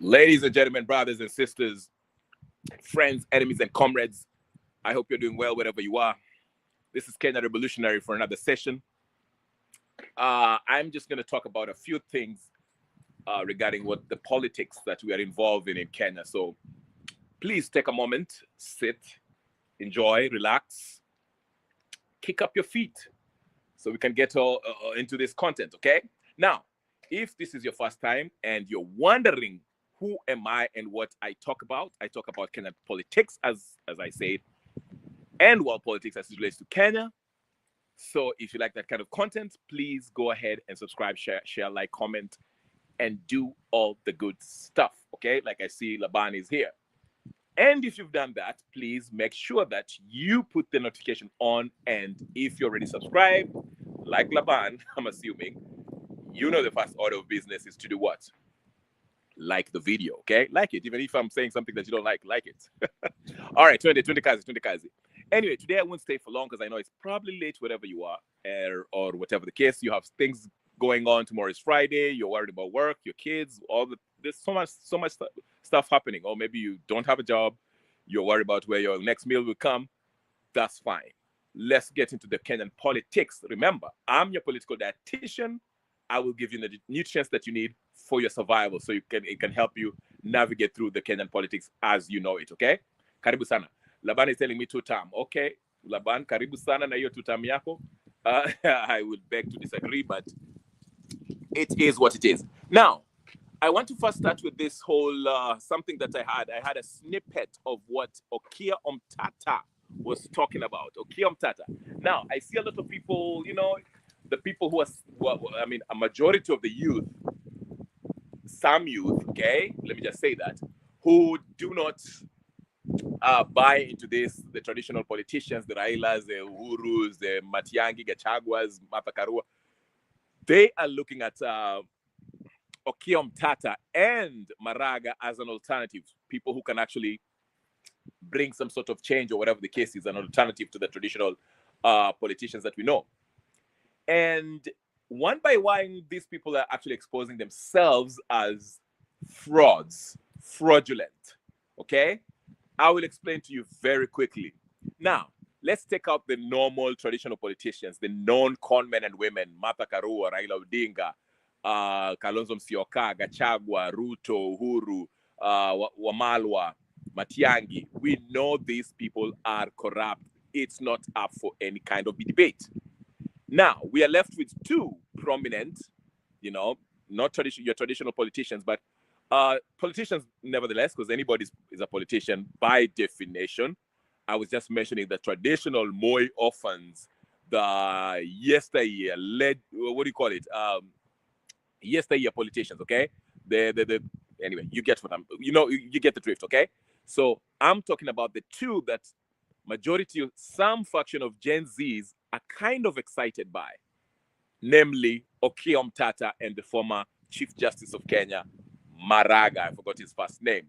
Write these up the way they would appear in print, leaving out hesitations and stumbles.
Ladies and gentlemen, brothers and sisters, friends, enemies, and comrades, I hope you're doing well wherever you are. This is Kenya Revolutionary for another session. I'm just going to talk about a few things regarding what the politics that we are involved in Kenya. So please take a moment, sit, enjoy, relax, kick up your feet so we can get all into this content, okay? Now, if this is your first time and you're wondering who am I and what I talk about Kenyan politics, as I said, and world politics as it relates to Kenya. So if you like that kind of content, please go ahead and subscribe, share, like, comment, and do all the good stuff, okay? Like I see Laban is here. And if you've done that, please make sure that you put the notification on. And if you're already subscribed, like Laban, I'm assuming, you know the first order of business is to do what? Like the video, okay? Like it. Even if I'm saying something that you don't like it. All right, 20 kazi. Anyway, today I won't stay for long because I know it's probably late wherever you are or whatever the case. You have things going on. Tomorrow is Friday. You're worried about work, your kids, there's so much stuff happening. Or maybe you don't have a job. You're worried about where your next meal will come. That's fine. Let's get into the Kenyan politics. Remember, I'm your political dietitian. I will give you the nutrients that you need for your survival so it can help you navigate through the Kenyan politics as you know it, okay? Karibu sana. Laban is telling me 2 term. Okay, Laban, karibu sana na hiyo 2 term yako. I would beg to disagree, but it is what it is. Now, I want to first start with this whole something that I had. I had a snippet of what Okia Omtata was talking about. Okia Omtata. Now, I see a lot of people, the people who are, a majority of the youth, some youth, okay, let me just say that, who do not buy into this, the traditional politicians, the Railas, the Uhurus, the Matiang'i, Gachaguas, Martha Karua, they are looking at Okia Omtata and Maraga as an alternative, people who can actually bring some sort of change or whatever the case is, an alternative to the traditional politicians that we know. And one by one, these people are actually exposing themselves as fraudulent, okay? I will explain to you very quickly. Now, let's take out the normal traditional politicians, the known conmen and women, Martha Karua, Raila Odinga, Kalonzo Musyoka, Gachagua, Ruto, Uhuru, Wamalwa, Matiang'i. We know these people are corrupt. It's not up for any kind of debate. Now, we are left with 2 prominent, not your traditional politicians, but politicians nevertheless, because anybody is a politician by definition. I was just mentioning the traditional Moi orphans, the yesteryear yesteryear politicians, okay? Anyway, you get what you get the drift, okay? So I'm talking about the 2 that some faction of Gen Zs are kind of excited by, namely Okia Omtata and the former Chief Justice of Kenya, Maraga. I forgot his first name.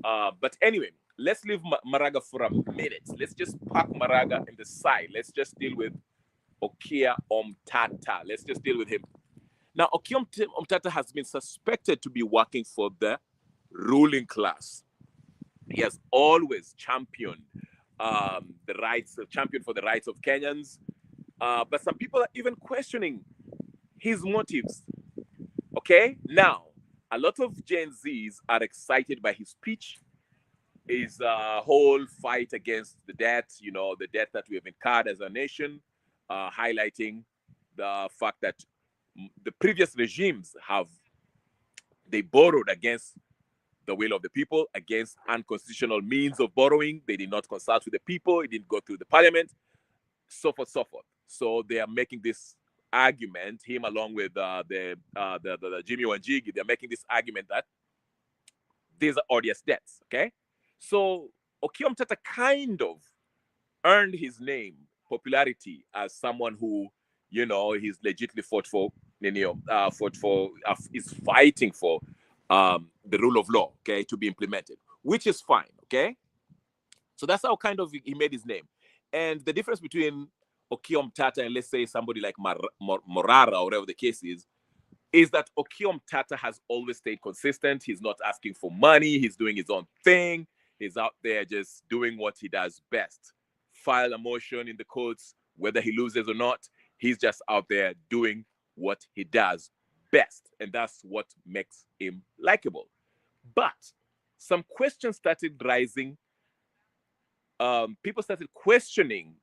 But anyway, let's leave Maraga for a minute. Let's just park Maraga in the side. Let's just deal with Okia Omtata. Let's just deal with him. Now, Okia Omtata has been suspected to be working for the ruling class. He has always championed for the rights of Kenyans. But some people are even questioning his motives. Okay? Now, a lot of Gen Zs are excited by his speech, his whole fight against the debt, the debt that we have incurred as a nation, highlighting the fact that the previous regimes they borrowed against the will of the people, against unconstitutional means of borrowing. They did not consult with the people. It didn't go through the parliament, so forth, so forth. So they are making this argument, him along with the Jimmy Wanjigi, they're making this argument that these are odious debts, okay? So Okia Omtata kind of earned his name, popularity, as someone who, he's legitimately is fighting for the rule of law, okay, to be implemented, which is fine, okay? So that's how kind of he made his name. And the difference between Okia Omtata and let's say somebody like Morara or whatever the case is, is that Okiom Tata has always stayed consistent. He's not asking for money. He's doing his own thing. He's out there just doing what he does best. File a motion in the courts, whether he loses or not. He's just out there doing what he does best. And that's what makes him likable. But some questions started rising. People started questioning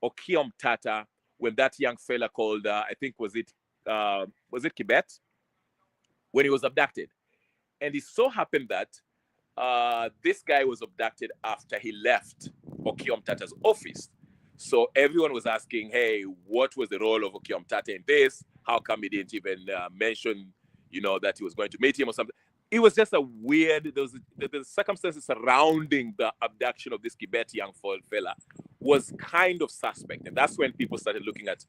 Okiom Tata when that young fella called, I think, was it Kibet? When he was abducted. And it so happened that this guy was abducted after he left Okiom Tata's office. So everyone was asking, hey, what was the role of Okiom Tata in this? How come he didn't even mention, that he was going to meet him or something? It was just a weird, the circumstances surrounding the abduction of this Kibet young fella was kind of suspect. And that's when people started looking at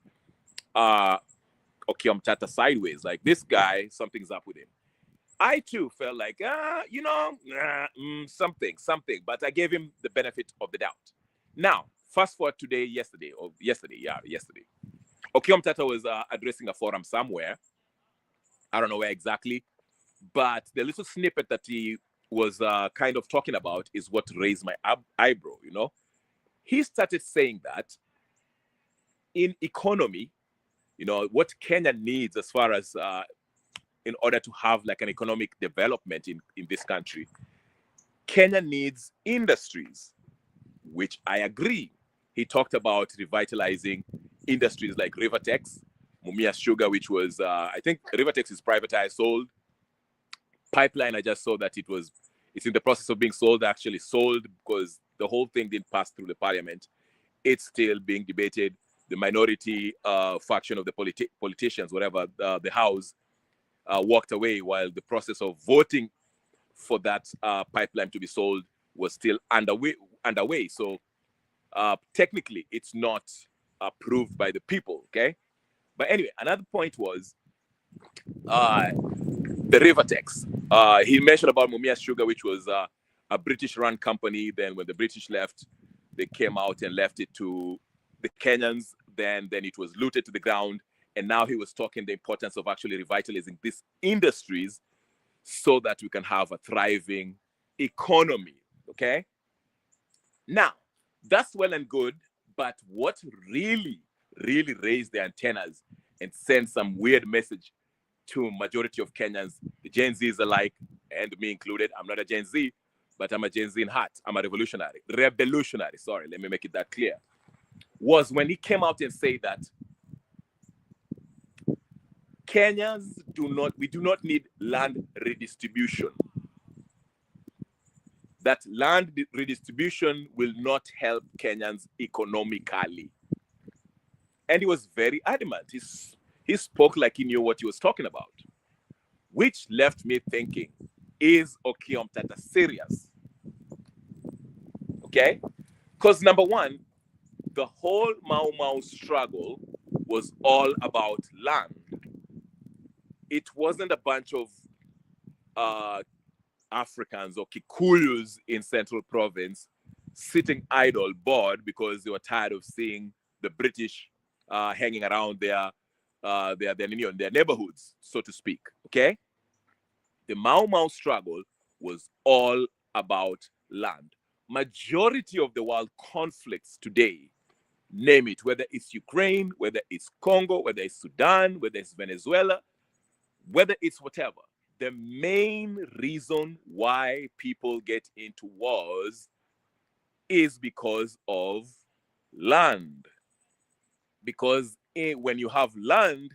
Okiom Tata sideways. Like, this guy, something's up with him. I too felt like, something. But I gave him the benefit of the doubt. Now, fast forward yesterday. Okiom Tata was addressing a forum somewhere. I don't know where exactly. But the little snippet that he was kind of talking about is what raised my eyebrow, He started saying that in economy, what Kenya needs as far as in order to have like an economic development in this country, Kenya needs industries, which I agree. He talked about revitalizing industries like Rivertex, Mumia Sugar, which was, I think Rivertex is privatized, sold. Pipeline, I just saw that it's in the process of being sold, actually sold, because the whole thing didn't pass through the parliament. It's still being debated. The minority faction of the politicians, whatever, the House, walked away while the process of voting for that pipeline to be sold was still underway. So technically, it's not approved by the people, okay? But anyway, another point was the Rivertex. He mentioned about Mumia Sugar, which was a British-run company. Then when the British left, they came out and left it to the Kenyans. Then it was looted to the ground. And now he was talking the importance of actually revitalizing these industries so that we can have a thriving economy, okay? Now, that's well and good, but what really raised the antennas and sent some weird message to majority of Kenyans, the Gen Zs alike, and me included. I'm not a Gen Z, but I'm a Gen Z in heart. I'm a revolutionary, sorry, let me make it that clear, was when he came out and said that Kenyans we do not need land redistribution. That land redistribution will not help Kenyans economically. And he was very adamant. He spoke like he knew what he was talking about, which left me thinking, is Okiom Tata serious? Okay? Because number one, the whole Mau Mau struggle was all about land. It wasn't a bunch of Africans or Kikuyus in Central Province sitting idle, bored, because they were tired of seeing the British hanging around their neighborhoods, so to speak, okay? The Mau Mau struggle was all about land. Majority of the world conflicts today, name it, whether it's Ukraine, whether it's Congo, whether it's Sudan, whether it's Venezuela, whether it's whatever, the main reason why people get into wars is because of land. Because when you have land,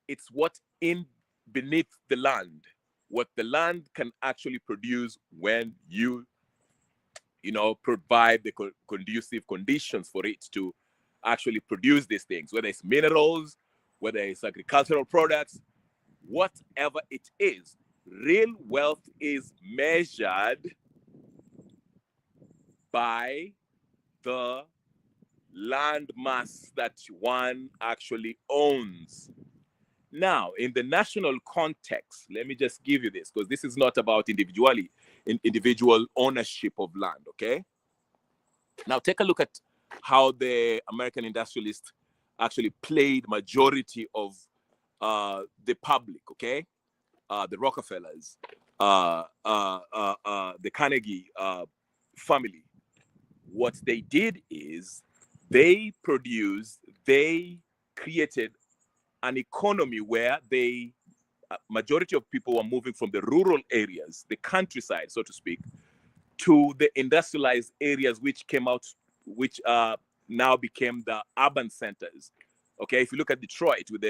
it's what in beneath the land, what the land can actually produce when you provide the conducive conditions for it to actually produce these things, whether it's minerals, whether it's agricultural products, whatever it is. Real wealth is measured by the land mass that one actually owns. Now, in the national context, let me just give you this, because this is not about individual ownership of land, okay? Now, take a look at how the American industrialists actually played majority of the public, okay, the Rockefellers, the Carnegie family, what they did is they created an economy where majority of people were moving from the rural areas, the countryside, so to speak, to the industrialized areas, which now became the urban centers. Okay, if you look at Detroit with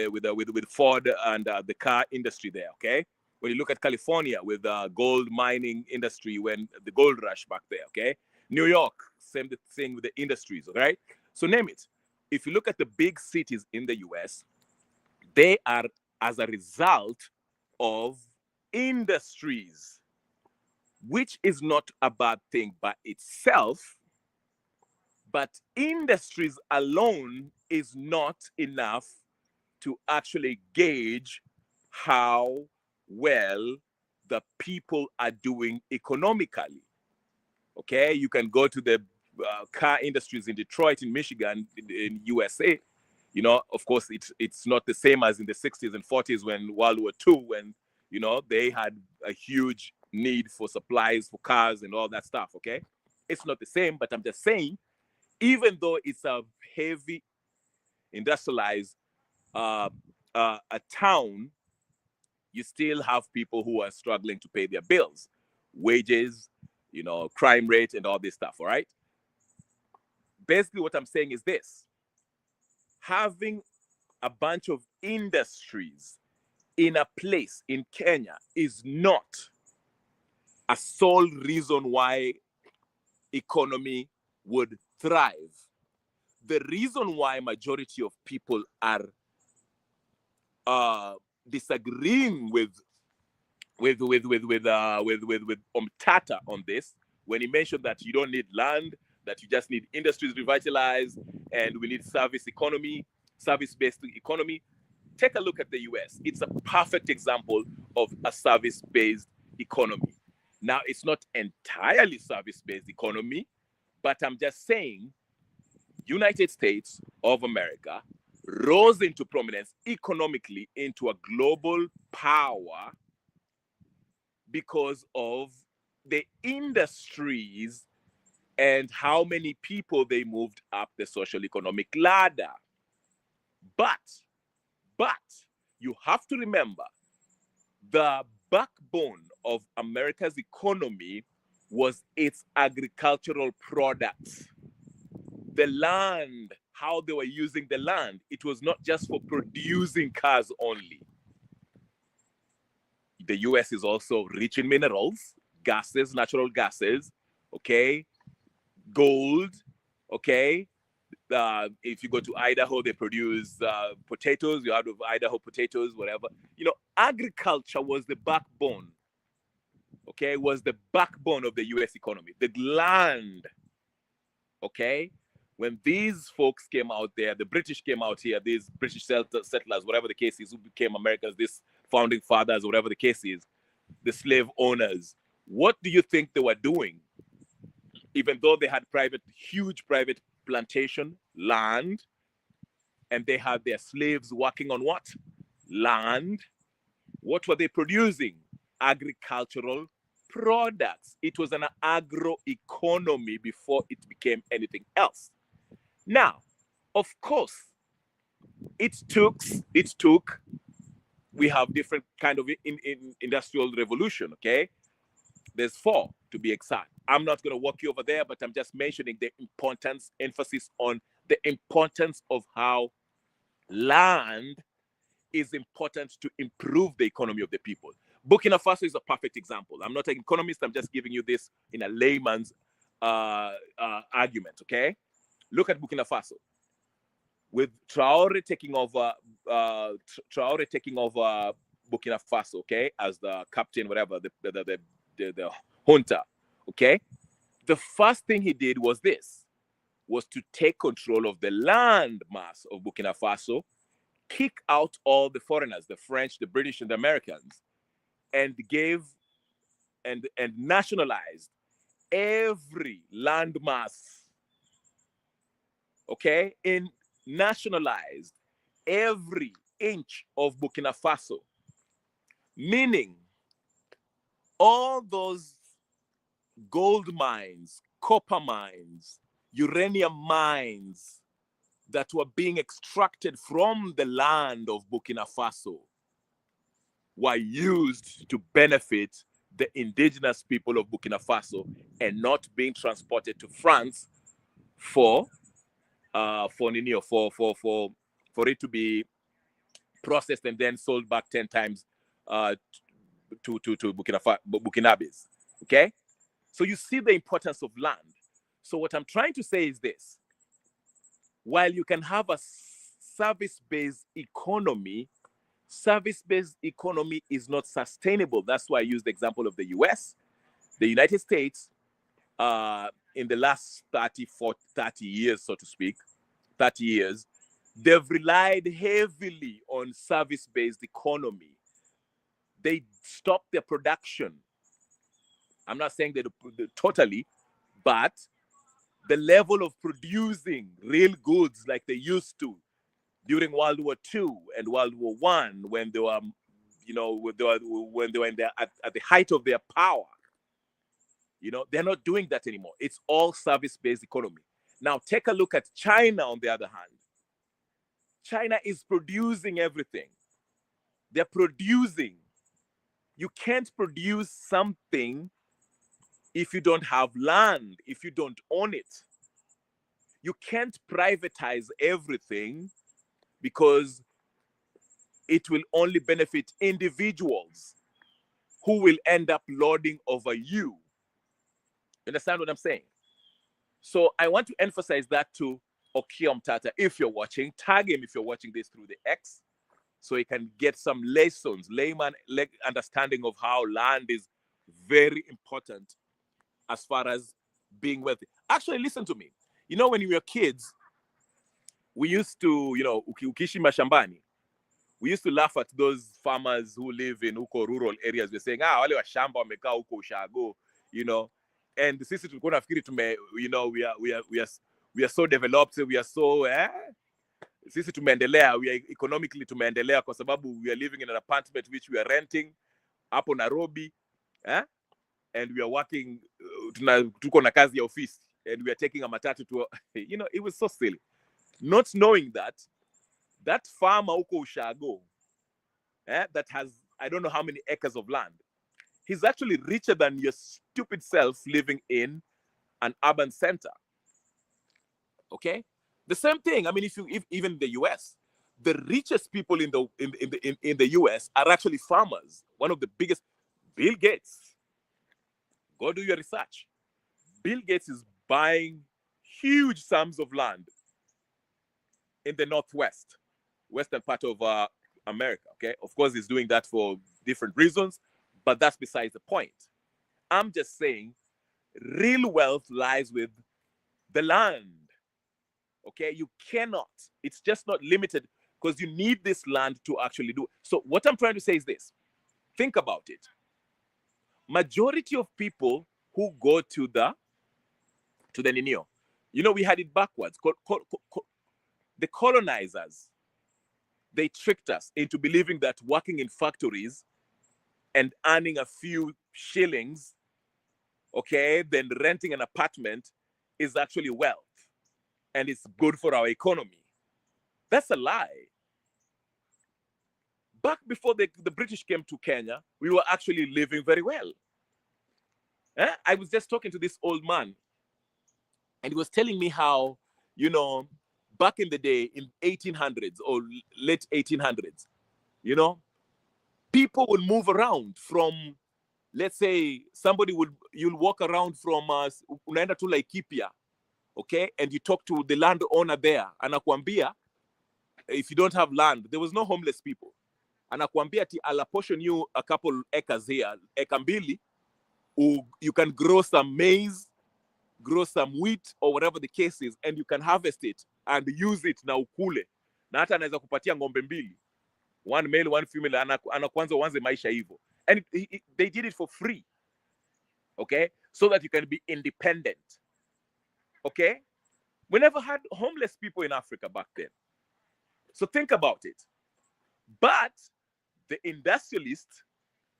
Ford and the car industry there, okay. When you look at California with the gold mining industry, when the gold rush back there, okay. New York, same thing with the industries, right? So name it. If you look at the big cities in the US, they are as a result of industries, which is not a bad thing by itself, but industries alone is not enough to actually gauge how well the people are doing economically. Okay, you can go to the car industries in Detroit, in Michigan, in USA. You know, of course, it's not the same as in the 60s and 40s when World War II, when, you know, they had a huge need for supplies for cars and all that stuff, okay? It's not the same, but I'm just saying, even though it's a heavy industrialized a town, you still have people who are struggling to pay their bills, wages, you know, crime rate and all this stuff, all right? Basically, what I'm saying is this: having a bunch of industries in a place in Kenya is not a sole reason why economy would thrive. The reason why majority of people are disagreeing with Tata on this, when he mentioned that you don't need land, that you just need industries revitalized, and we need service-based economy. Take a look at the US. It's a perfect example of a service-based economy. Now, it's not entirely service-based economy, but I'm just saying United States of America rose into prominence economically into a global power because of the industries and how many people they moved up the social economic ladder. But you have to remember, the backbone of America's economy was its agricultural products. The land, how they were using the land, it was not just for producing cars only. The US is also rich in minerals, gases, natural gases, okay, gold, okay. If you go to Idaho, they produce potatoes. You have Idaho potatoes, whatever. You know, agriculture was the backbone, okay, was the backbone of the US economy. The land, okay. When these folks came out there, the British came out here, these British settlers, whatever the case is, who became Americans, these founding fathers, whatever the case is, the slave owners, what do you think they were doing? Even though they had huge private plantation land, and they had their slaves working on what? Land. What were they producing? Agricultural products. It was an agro economy before it became anything else. Now, of course, it took, we have different kind of in industrial revolution, okay? There's 4 to be exact. I'm not going to walk you over there, but I'm just mentioning the emphasis on the importance of how land is important to improve the economy of the people. Burkina Faso is a perfect example. I'm not an economist. I'm just giving you this in a layman's argument, okay? Look at Burkina Faso. With Traore taking over Burkina Faso, okay, as the captain, whatever, the junta, okay? The first thing he did was to take control of the land mass of Burkina Faso, kick out all the foreigners, the French, the British, and the Americans, and nationalized every land mass, okay? Nationalized every inch of Burkina Faso, meaning all those gold mines, copper mines, uranium mines that were being extracted from the land of Burkina Faso were used to benefit the indigenous people of Burkina Faso and not being transported to France for it to be processed and then sold back 10 times to Burkinabes. Okay? So you see the importance of land. So what I'm trying to say is this. While you can have a service-based economy is not sustainable. That's why I used the example of the US. The United States, in the last 30 years, so to speak, 30 years, they've relied heavily on service-based economy. They stopped their production. I'm not saying that totally, but the level of producing real goods like they used to during World War II and World War I, when they were, when they were at the height of their power, they're not doing that anymore. It's all service-based economy. Now, take a look at China, on the other hand. China is producing everything. They're producing. You can't produce something if you don't have land, if you don't own it. You can't privatize everything because it will only benefit individuals who will end up lording over you. Understand what I'm saying? So I want to emphasize that to Okiom Tata. If you're watching, tag him if you're watching this through the X, so he can get some lessons, layman understanding of how land is very important as far as being wealthy. Actually, listen to me. When we were kids, we used to, ukishi mashambani, we used to laugh at those farmers who live in rural areas. We're saying, wale wa shamba wamekaa huko ushago, and sisi tulikuwa nafikiri we are so developed, we are so sisi tumeendelea, we are economically tumeendelea kwa sababu we are living in an apartment which we are renting hapo Nairobi, and we are working, tuko na kazi ya ofisi, and we are taking a matatu to it was so silly, not knowing that farmer huko ushago that has I don't know how many acres of land, he's actually richer than your stupid self living in an urban center. Okay, the same thing. I mean, if even in the US, the richest people in the US are actually farmers. One of the biggest, Bill Gates. Go do your research. Bill Gates is buying huge sums of land in the Northwest, western part of America. Okay, of course, he's doing that for different reasons, but that's besides the point. I'm just saying, real wealth lies with the land. Okay, you cannot. It's just not limited because you need this land to actually do. So what I'm trying to say is this. Think about it. Majority of people who go to the Ninio, we had it backwards. The colonizers, they tricked us into believing that working in factories and earning a few shillings, okay, then renting an apartment is actually wealth and it's good for our economy. That's a lie. Back before the British came to Kenya, we were actually living very well. I was just talking to this old man, and he was telling me how, back in the day, in 1800s or late 1800s, people would move around from, let's say, you'll walk around from unaenda to Laikipia, okay, and you talk to the landowner there, anakuambia, if you don't have land, there was no homeless people. Anakuambia ati I'll apportion you a couple acres here, eka mbili, you can grow some maize, grow some wheat, or whatever the case is, and you can harvest it and use it na ukule. Na hata anaweza kupatia ng'ombe mbili, one male, one female, anakwanza uanze maisha hivyo. And they did it for free, okay, so that you can be independent. Okay, we never had homeless people in Africa back then. So think about it. But the industrialists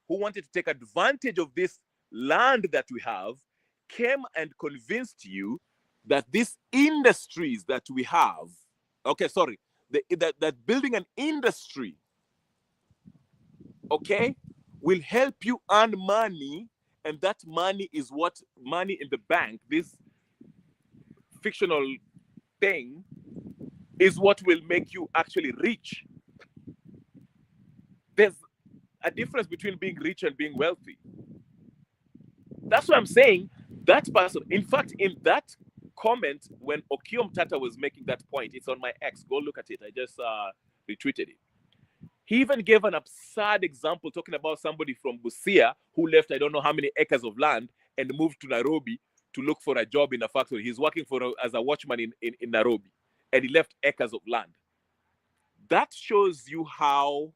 who wanted to take advantage of this land that we have came and convinced you that these industries that we have, okay, sorry, that building an industry, okay, will help you earn money, and that money is what money in the bank, this fictional thing, is what will make you actually rich. There's a difference between being rich and being wealthy. That's what I'm saying. That person, in fact, in that comment, when Okiom Tata was making that point, it's on my X. Go look at it. I just retweeted it. He even gave an absurd example talking about somebody from Busia who left I don't know how many acres of land and moved to Nairobi to look for a job in a factory. He's working as a watchman in Nairobi, and he left acres of land. That shows you how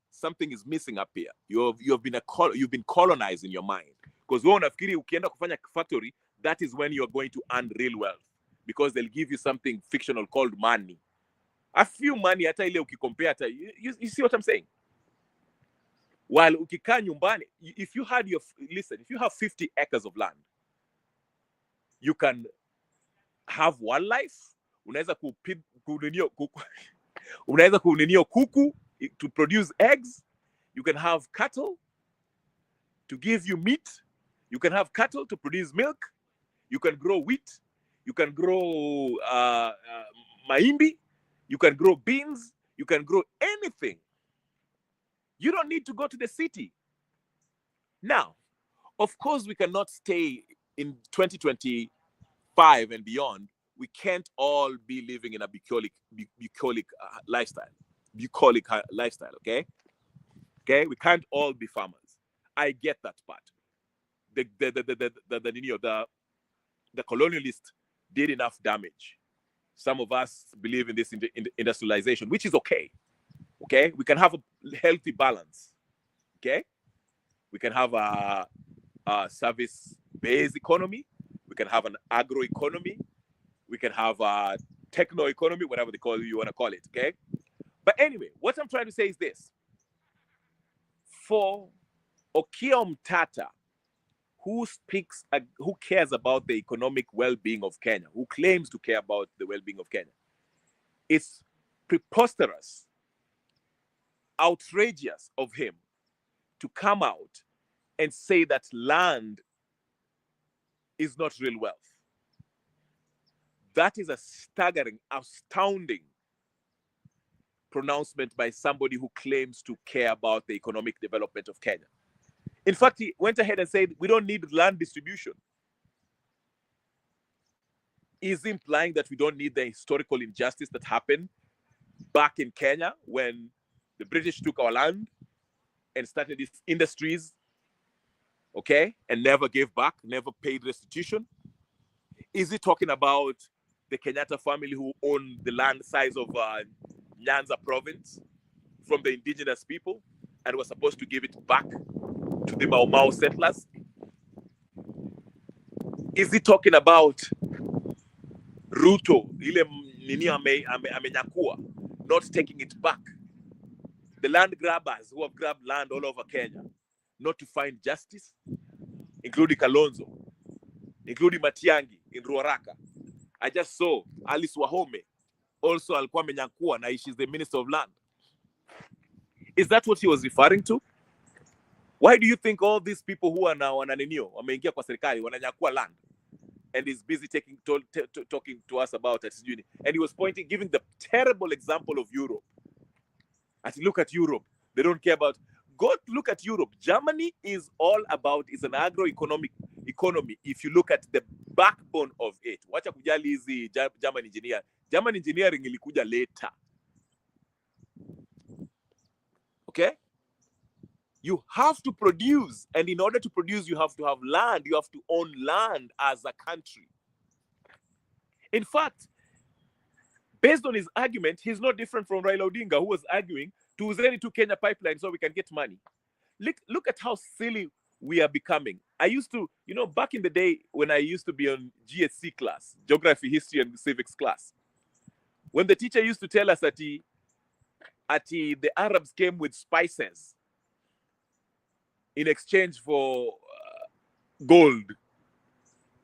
something is missing up here. You've been colonized in your mind, because wewe unafikiri ukienda kufanya factory, that is when you're going to earn real wealth, because they'll give you something fictional called money. A few money hata ile ukicompare hata, you see what I'm saying? While ukikaa nyumbani, if you have 50 acres of land, you can have wildlife. Unaweza kuninio kuku to produce eggs. You can have cattle to give you meat. You can have cattle to produce milk. You can grow wheat. You can grow mahindi. You can grow beans. You can grow anything. You don't need to go to the city. Now, of course, we cannot stay in 2025 and beyond. We can't all be living in a bucolic lifestyle. Bucolic lifestyle, okay? Okay, we can't all be farmers. I get that part. The colonialists did enough damage. Some of us believe in this industrialization, which is okay. Okay, we can have a healthy balance. Okay, we can have a service-based economy. We can have an agro economy. We can have a techno economy, whatever you want to call it. Okay, but anyway, what I'm trying to say is this: for Okiom Tata, who cares about the economic well-being of Kenya, who claims to care about the well-being of Kenya, it's preposterous, outrageous of him to come out and say that land is not real wealth. That is a staggering, astounding pronouncement by somebody who claims to care about the economic development of Kenya. In fact, he went ahead and said, we don't need land distribution. Is implying that we don't need the historical injustice that happened back in Kenya when the British took our land and started these industries, okay, and never gave back, never paid restitution? Is he talking about the Kenyatta family who owned the land size of Nyanza province from the indigenous people and was supposed to give it back to the Mau Mau settlers? Is he talking about Ruto, ile nini amenyakua, not taking it back? The land grabbers who have grabbed land all over Kenya, not to find justice, including Kalonzo, including Matiangi in Ruaraka. I just saw Alice Wahome, also alikuwa amenyakua na she's the Minister of Land. Is that what he was referring to? Why do you think all these people who are now wananinio wameingia kwa serikali wananyakua land, and is busy talking to us about it? And he was giving the terrible example of Europe. As you look at Europe, they don't care about. Go look at Europe. Germany is all about, it's an agro-economic economy. If you look at the backbone of it, wacha kujali hizi German engineer. German engineering ilikuja later. Okay? You have to produce, and in order to produce, you have to have land. You have to own land as a country. In fact, based on his argument, he's not different from Raila Odinga, who was arguing to send to Kenya pipeline so we can get money. Look at how silly we are becoming. I used to, back in the day when I used to be on GSC class, geography, history, and civics class, when the teacher used to tell us that the Arabs came with spices in exchange for gold.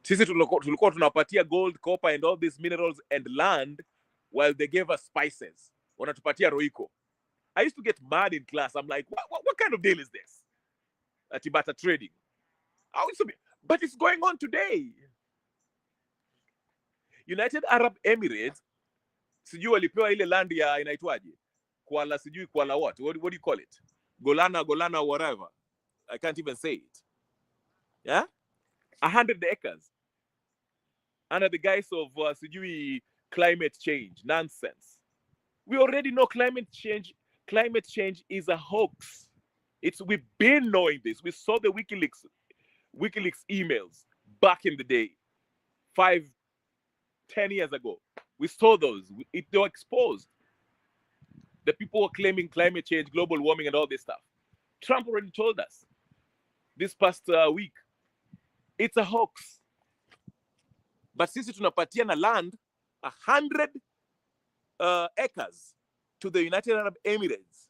Sisi tulikuwa tunapatia gold, copper, and all these minerals and land, while they gave us spices. Wanatupatia roiko. I used to get mad in class. I'm like, what kind of deal is this? Atibata trading. How is it? But it's going on today. United Arab Emirates, sijui walipewa ile land ya inaitwaje? Kuala sijui Kuala what? What do you call it? Golana, whatever. I can't even say it. Yeah? 100 acres. Under the guise of sijui climate change. Nonsense. We already know climate change is a hoax. We've been knowing this. We saw the WikiLeaks emails back in the day, 5-10 years ago. We saw those. They were exposed. The people were claiming climate change, global warming, and all this stuff. Trump already told us this past week. It's a hoax. But sisi tunapatia na land 100 acres to the United Arab Emirates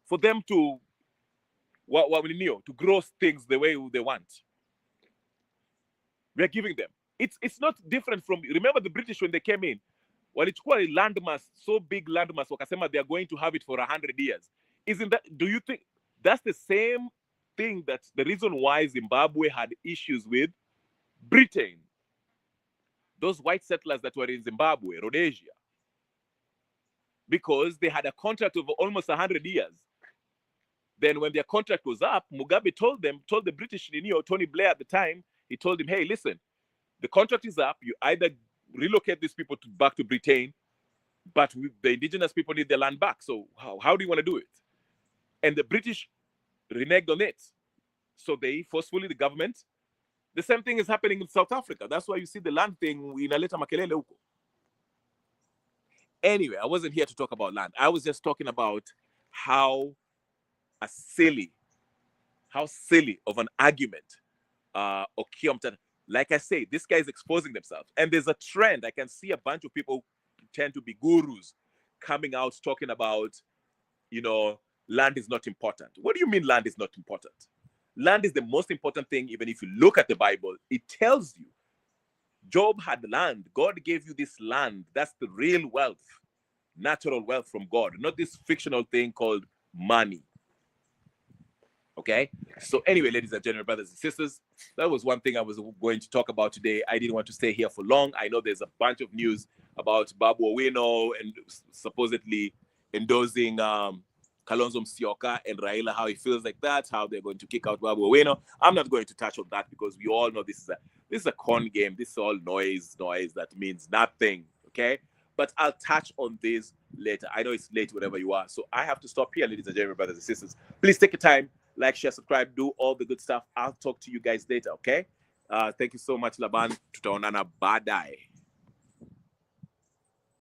for them to grow things the way they want. We are giving them. It's not different from, remember the British when they came in, walichukua landmass, so big landmass, wakasema they are going to have it for 100 years. Do you think that's the same thing that's the reason why Zimbabwe had issues with Britain? Those white settlers that were in Zimbabwe, Rhodesia, because they had a contract of almost 100 years. Then when their contract was up, Mugabe told the British, Tony Blair at the time, he told him, hey, listen, the contract is up. You either relocate these people back to Britain, but the indigenous people need their land back. So how do you want to do it? And the British reneged on it. So they forcefully, the government, the same thing is happening in South Africa. That's why you see the land thing inaleta makelele huko. Anyway, I wasn't here to talk about land. I was just talking about how silly of an argument like I say, this guy is exposing themselves. And there's a trend. I can see a bunch of people pretend to be gurus coming out talking about, land is not important. What do you mean land is not important? Land is the most important thing. Even if you look at the Bible, it tells you Job had land. God gave you this land. That's the real wealth, natural wealth from God, not this fictional thing called money. Okay? So anyway, ladies and gentlemen, brothers and sisters, that was one thing I was going to talk about today. I didn't want to stay here for long. I know there's a bunch of news about Babu Owino and supposedly endorsing Kalonzo Musyoka and Raila, how he feels like that, how they're going to kick out Babu Owino. I'm not going to touch on that because we all know this is a con game. This is all noise that means nothing, okay? But I'll touch on this later. I know it's late wherever you are, so I have to stop here, ladies and gentlemen, brothers and sisters. Please take your time, like, share, subscribe, do all the good stuff. I'll talk to you guys later, okay? Thank you so much, Laban. Tutaonana baadaye.